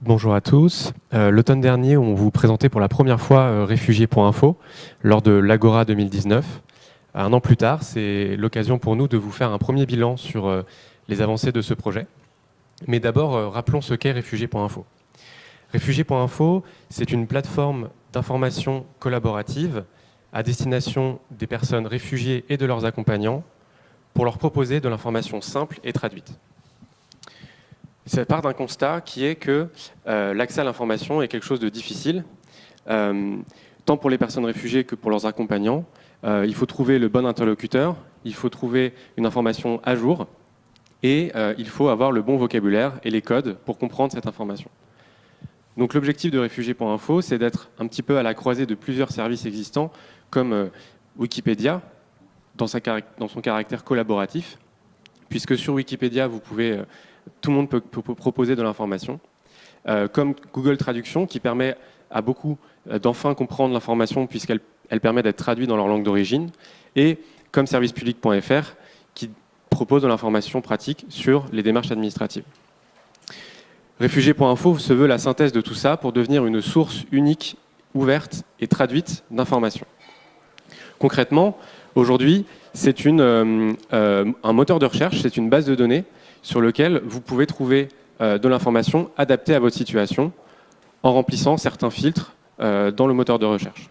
Bonjour à tous. L'automne dernier, on vous présentait pour la première fois Réfugiés.info lors de l'Agora 2019. Un an plus tard, c'est l'occasion pour nous de vous faire un premier bilan sur les avancées de ce projet. Mais d'abord, rappelons ce qu'est Réfugiés.info. Réfugiés.info, c'est une plateforme d'information collaborative à destination des personnes réfugiées et de leurs accompagnants pour leur proposer de l'information simple et traduite. Ça part d'un constat qui est que l'accès à l'information est quelque chose de difficile, tant pour les personnes réfugiées que pour leurs accompagnants. Il faut trouver le bon interlocuteur, il faut trouver une information à jour, et il faut avoir le bon vocabulaire et les codes pour comprendre cette information. Donc l'objectif de Réfugiés.info, c'est d'être un petit peu à la croisée de plusieurs services existants, comme Wikipédia, dans son caractère collaboratif, puisque sur Wikipédia, tout le monde peut proposer de l'information, comme Google Traduction, qui permet à beaucoup d'enfin comprendre l'information, puisqu'elle permet d'être traduite dans leur langue d'origine, et comme servicepublic.fr, qui propose de l'information pratique sur les démarches administratives. Réfugiés.info se veut la synthèse de tout ça pour devenir une source unique, ouverte et traduite d'informations. Concrètement, aujourd'hui, c'est un moteur de recherche, c'est une base de données sur lequel vous pouvez trouver de l'information adaptée à votre situation en remplissant certains filtres dans le moteur de recherche.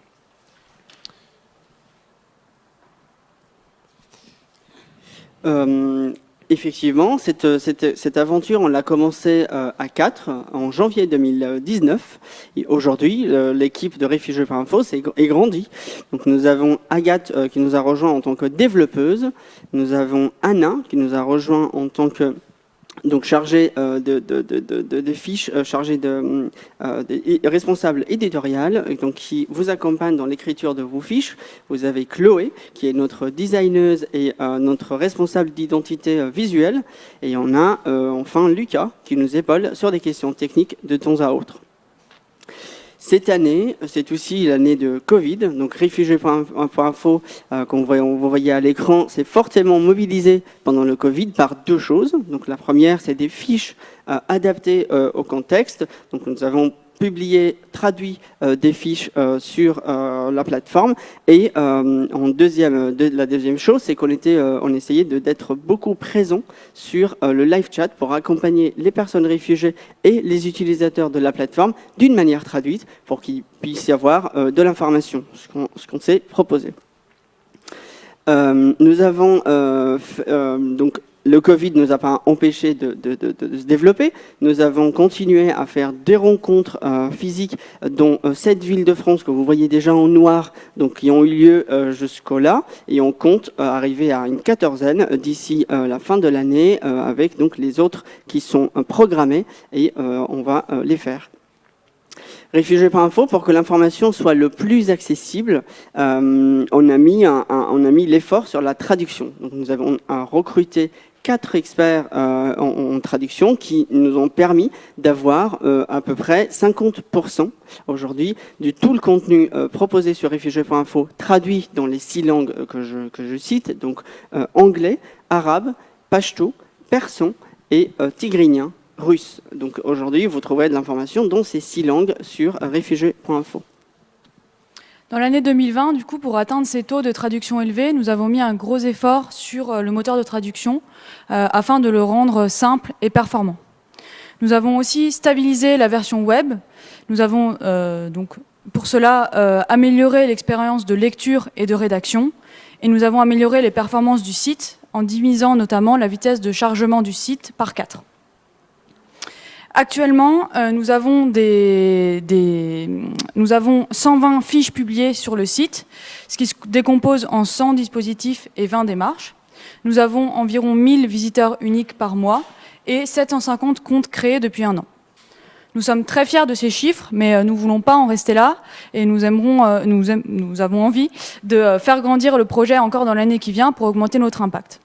Effectivement, cette aventure, on l'a commencé à 4 en janvier 2019. Et aujourd'hui, l'équipe de Réfugiés.info est grandie. Donc, nous avons Agathe qui nous a rejoint en tant que développeuse. Nous avons Anna qui nous a rejoint en tant que chargée de fiches, chargée de responsable éditorial, donc qui vous accompagne dans l'écriture de vos fiches. Vous avez Chloé, qui est notre designeuse et notre responsable d'identité visuelle. Et on a enfin Lucas, qui nous épaule sur des questions techniques de temps à autre. Cette année, c'est aussi l'année de Covid, donc Réfugiés.info, qu'on vous voyez à l'écran, s'est fortement mobilisé pendant le Covid par deux choses. Donc la première, c'est des fiches adaptées au contexte. Donc nous avons traduit des fiches sur la plateforme. Et la deuxième chose, c'est on essayait d'être beaucoup présent sur le live chat pour accompagner les personnes réfugiées et les utilisateurs de la plateforme d'une manière traduite pour qu'ils puissent y avoir de l'information, ce qu'on s'est proposé. Nous avons donc le Covid ne nous a pas empêché de se développer. Nous avons continué à faire des rencontres physiques dans 7 villes de France que vous voyez déjà en noir, donc qui ont eu lieu jusqu'au-là. Et on compte arriver à une 14aine d'ici la fin de l'année avec donc les autres qui sont programmés et on va les faire. Réfugiés.info, pour que l'information soit le plus accessible, on a mis l'effort sur la traduction. Donc nous avons recruté 4 experts en traduction qui nous ont permis d'avoir à peu près 50% aujourd'hui de tout le contenu proposé sur Réfugiés.info traduit dans les 6 langues que je cite, donc anglais, arabe, pachto, persan et tigrinien, russe. Donc aujourd'hui, vous trouverez de l'information dans ces 6 langues sur Réfugiés.info. Dans l'année 2020, du coup, pour atteindre ces taux de traduction élevés, nous avons mis un gros effort sur le moteur de traduction afin de le rendre simple et performant. Nous avons aussi stabilisé la version web. Nous avons donc pour cela amélioré l'expérience de lecture et de rédaction. Et nous avons amélioré les performances du site en divisant notamment la vitesse de chargement du site par 4. Actuellement, nous avons 120 fiches publiées sur le site, ce qui se décompose en 100 dispositifs et 20 démarches. Nous avons environ 1000 visiteurs uniques par mois et 750 comptes créés depuis 1 an. Nous sommes très fiers de ces chiffres, mais nous ne voulons pas en rester là et nous avons envie de faire grandir le projet encore dans l'année qui vient pour augmenter notre impact.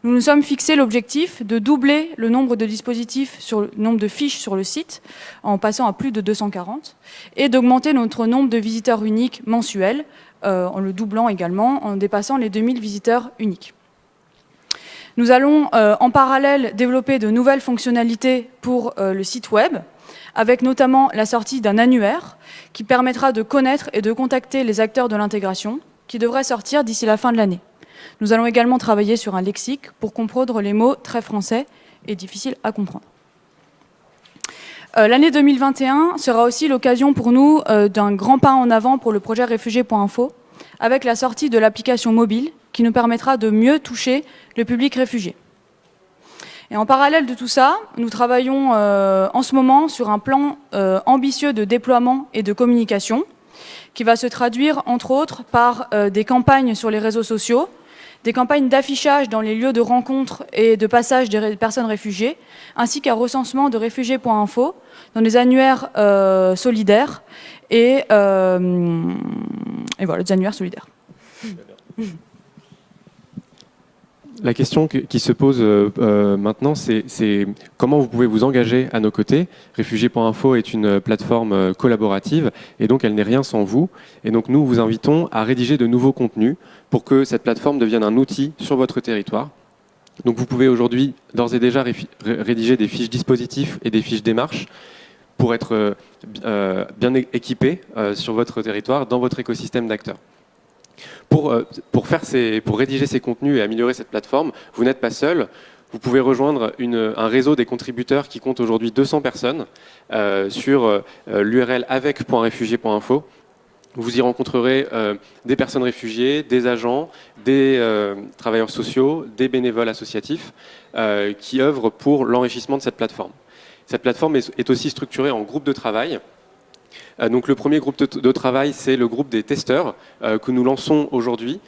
Nous nous sommes fixé l'objectif de doubler le nombre de dispositifs sur le nombre de fiches sur le site, en passant à plus de 240, et d'augmenter notre nombre de visiteurs uniques mensuels, en le doublant également, en dépassant les 2000 visiteurs uniques. Nous allons en parallèle développer de nouvelles fonctionnalités pour le site web, avec notamment la sortie d'un annuaire qui permettra de connaître et de contacter les acteurs de l'intégration, qui devrait sortir d'ici la fin de l'année. Nous allons également travailler sur un lexique pour comprendre les mots très français et difficiles à comprendre. L'année 2021 sera aussi l'occasion pour nous d'un grand pas en avant pour le projet Réfugiés.info, avec la sortie de l'application mobile qui nous permettra de mieux toucher le public réfugié. Et en parallèle de tout ça, nous travaillons en ce moment sur un plan ambitieux de déploiement et de communication qui va se traduire entre autres par des campagnes sur les réseaux sociaux, des campagnes d'affichage dans les lieux de rencontre et de passage des personnes réfugiées, ainsi qu'un recensement de réfugiés.info dans des annuaires solidaires et voilà, des annuaires solidaires. La question qui se pose maintenant, c'est comment vous pouvez vous engager à nos côtés. Réfugiés.info est une plateforme collaborative et donc elle n'est rien sans vous. Et donc nous vous invitons à rédiger de nouveaux contenus pour que cette plateforme devienne un outil sur votre territoire. Donc vous pouvez aujourd'hui d'ores et déjà rédiger des fiches dispositifs et des fiches démarches pour être bien équipé sur votre territoire, dans votre écosystème d'acteurs. Pour rédiger ces contenus et améliorer cette plateforme, vous n'êtes pas seul. Vous pouvez rejoindre un réseau des contributeurs qui compte aujourd'hui 200 personnes sur l'URL avec.réfugiés.info. Vous y rencontrerez des personnes réfugiées, des agents, des travailleurs sociaux, des bénévoles associatifs qui œuvrent pour l'enrichissement de cette plateforme. Cette plateforme est aussi structurée en groupes de travail. Donc le premier groupe de travail, c'est le groupe des testeurs que nous lançons aujourd'hui.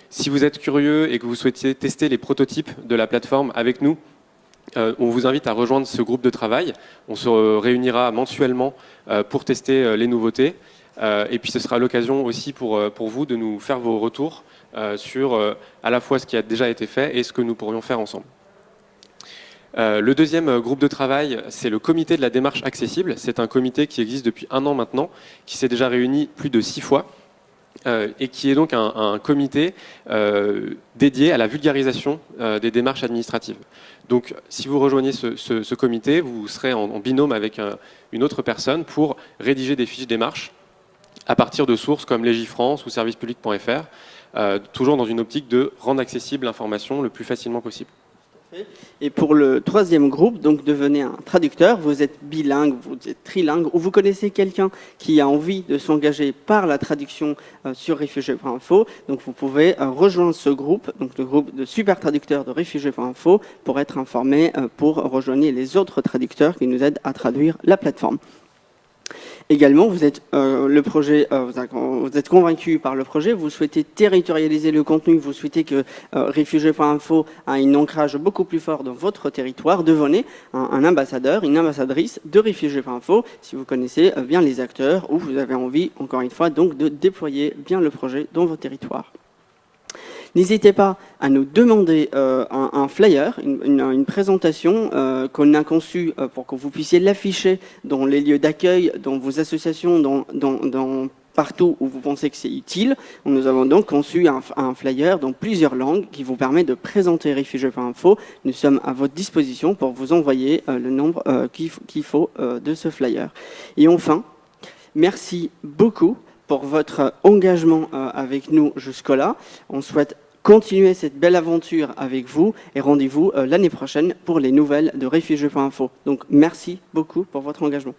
Si vous êtes curieux et que vous souhaitez tester les prototypes de la plateforme avec nous, on vous invite à rejoindre ce groupe de travail. On se réunira mensuellement pour tester les nouveautés. Et puis ce sera l'occasion aussi pour vous de nous faire vos retours sur à la fois ce qui a déjà été fait et ce que nous pourrions faire ensemble. Le deuxième groupe de travail, c'est le comité de la démarche accessible. C'est un comité qui existe depuis 1 an maintenant, qui s'est déjà réuni plus de 6 fois et qui est donc un comité dédié à la vulgarisation des démarches administratives. Donc si vous rejoignez ce comité, vous serez en binôme avec une autre personne pour rédiger des fiches démarches à partir de sources comme Légifrance ou servicepublic.fr, toujours dans une optique de rendre accessible l'information le plus facilement possible. Et pour le troisième groupe, donc devenez un traducteur, vous êtes bilingue, vous êtes trilingue, ou vous connaissez quelqu'un qui a envie de s'engager par la traduction sur réfugiés.info, donc vous pouvez rejoindre ce groupe, donc le groupe de super traducteurs de réfugiés.info, pour être informé, pour rejoindre les autres traducteurs qui nous aident à traduire la plateforme. Également, vous êtes vous êtes convaincu par le projet, vous souhaitez territorialiser le contenu, vous souhaitez que réfugiés.info ait un ancrage beaucoup plus fort dans votre territoire, devenez un ambassadeur, une ambassadrice de réfugiés.info si vous connaissez bien les acteurs ou vous avez envie, encore une fois, donc de déployer bien le projet dans votre territoire. N'hésitez pas à nous demander un flyer, une présentation qu'on a conçue pour que vous puissiez l'afficher dans les lieux d'accueil, dans vos associations, partout où vous pensez que c'est utile. Nous avons donc conçu un flyer dans plusieurs langues qui vous permet de présenter réfugiés.info. Nous sommes à votre disposition pour vous envoyer le nombre qu'il faut de ce flyer. Et enfin, merci beaucoup pour votre engagement avec nous jusque-là. On souhaite continuer cette belle aventure avec vous et rendez-vous l'année prochaine pour les nouvelles de réfugiés.info. Donc merci beaucoup pour votre engagement.